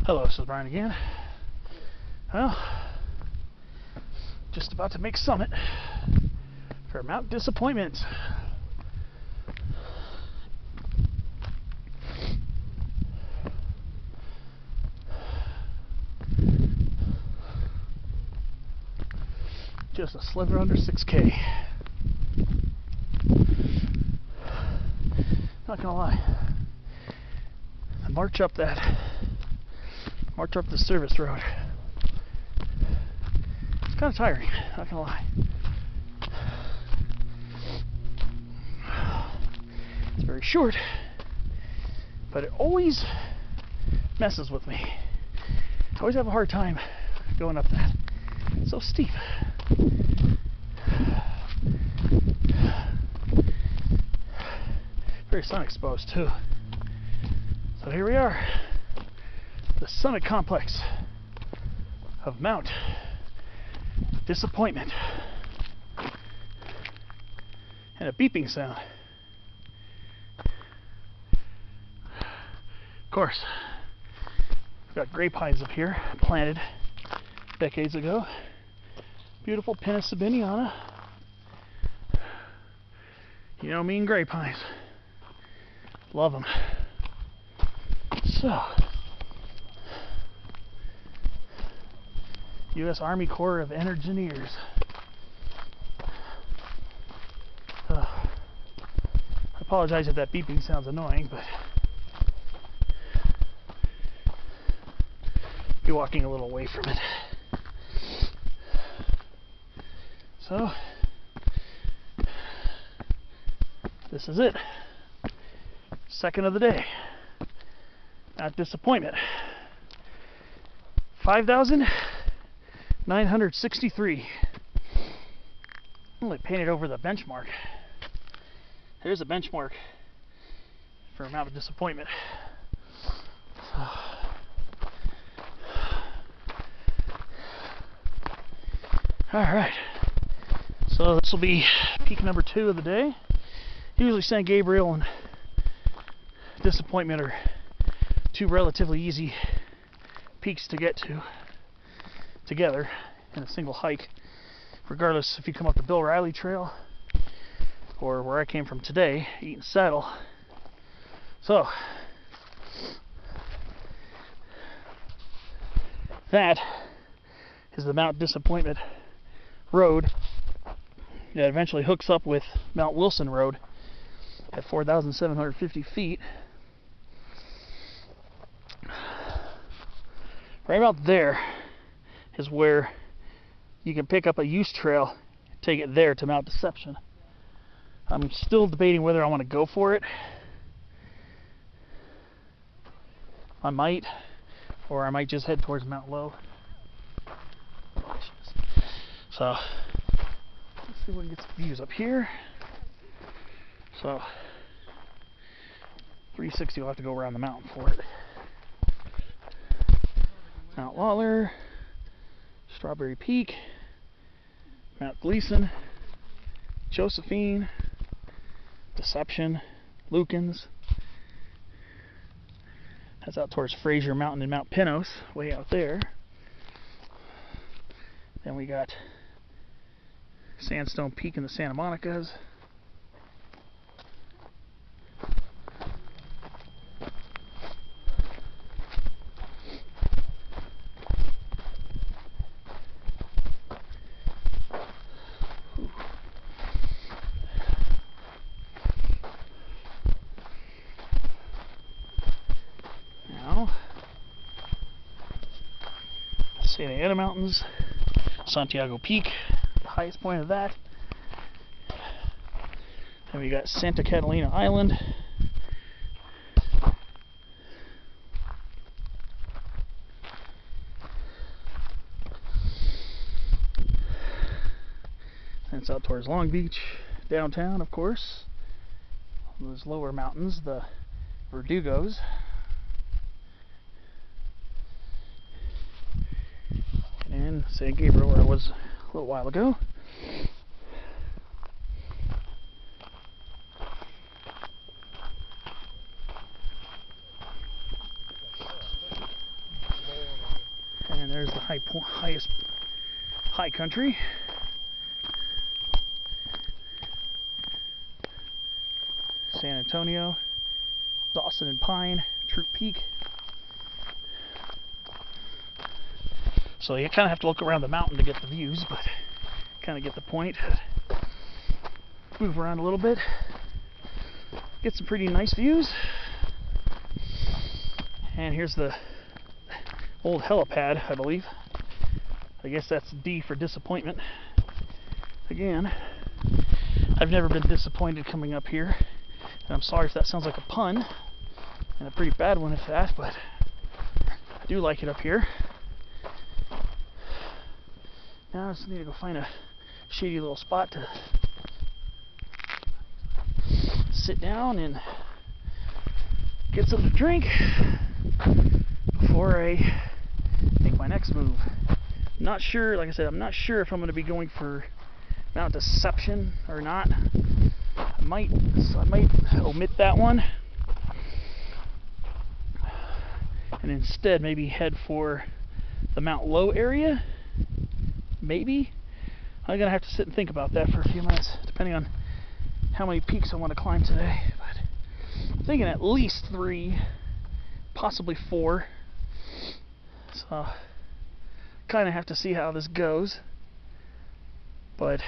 Hello, this is Brian again. Well, just about to make summit for Mount Disappointment. Just a sliver under 6K. Not gonna lie, the march up the service road, it's kind of tiring, not gonna lie. It's very short, but it always messes with me. I always have a hard time going up that. It's so steep. Very sun exposed too. So here we are, the summit complex of Mount Disappointment. And a beeping sound. Of course, we've got grapevines up here planted decades ago. Beautiful Pinus sabiniana. You know me and grapevines. Love them. So, U.S. Army Corps of Engineers. I apologize if that beeping sounds annoying, but I'll be walking a little away from it. So, this is it. Second of the day. Not Disappointment. 5,963. Only painted over the benchmark. There's a benchmark for Mount of Disappointment. Alright. So this will be peak number 2 of the day. Usually St. Gabriel and Disappointment are two relatively easy peaks to get to together in a single hike, regardless if you come up the Bill Riley Trail or where I came from today, Eaton Saddle. So that is the Mount Disappointment Road that eventually hooks up with Mount Wilson Road at 4,750 feet. Right about there is where you can pick up a use trail and take it there to Mount Deception. I'm still debating whether I want to go for it. I might, or I might just head towards Mount Low. So, let's see if we can get some views up here. So, 360 will have to go around the mountain for it. Mount Lawler, Strawberry Peak, Mount Gleason, Josephine, Deception, Lukens. That's out towards Fraser Mountain and Mount Pinos, way out there. Then we got Sandstone Peak in the Santa Monicas. Santa Ana Mountains, Santiago Peak, the highest point of that. Then we got Santa Catalina Island. And it's out towards Long Beach, downtown, of course. Those lower mountains, the Verdugos. And St. Gabriel, where I was a little while ago. there's the highest high country. San Antonio, Dawson and Pine, Troop Peak. So you kind of have to look around the mountain to get the views, but kind of get the point. Move around a little bit, get some pretty nice views. And here's the old helipad, I believe. I guess that's D for disappointment. Again, I've never been disappointed coming up here. And I'm sorry if that sounds like a pun, and a pretty bad one at that, but I do like it up here. Now I just need to go find a shady little spot to sit down and get something to drink before I make my next move. I'm not sure, like I said, I'm not sure if I'm going to be going for Mount Deception or not. I might omit that one and instead maybe head for the Mount Low area. Maybe. I'm going to have to sit and think about that for a few minutes, depending on how many peaks I want to climb today. But I'm thinking at least 3, possibly 4. So kind of have to see how this goes. But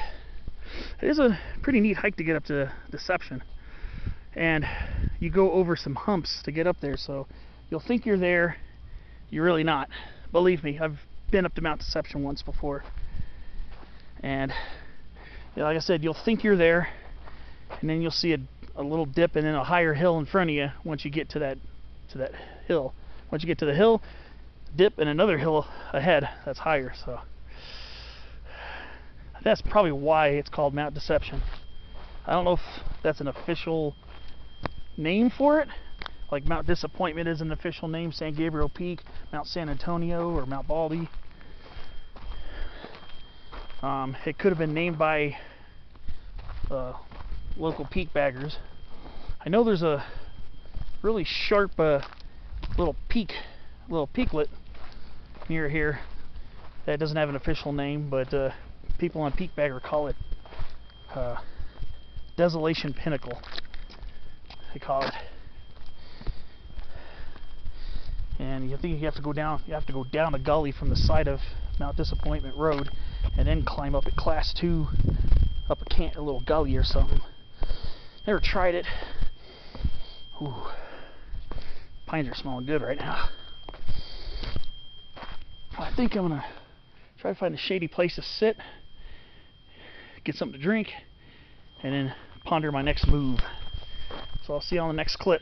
it is a pretty neat hike to get up to Deception. And you go over some humps to get up there, so you'll think you're there, you're really not. Believe me, I've been up to Mount Deception once before. And you know, like I said, you'll think you're there, and then you'll see a little dip and then a higher hill in front of you once you get to that hill. Once you get to the hill, dip, and another hill ahead that's higher. So that's probably why it's called Mount Deception. I don't know if that's an official name for it, like Mount Disappointment is an official name, San Gabriel Peak, Mount San Antonio, or Mount Baldy. It could have been named by local peak baggers. I know there's a really sharp little peaklet near here that doesn't have an official name, but people on Peak Bagger call it Desolation Pinnacle. They call it. And you think you have to go down a gully from the side of Mount Disappointment Road and then climb up at Class 2 up a little gully or something. Never tried it. Ooh. Pines are smelling good right now. I think I'm gonna try to find a shady place to sit, get something to drink, and then ponder my next move. So I'll see you on the next clip.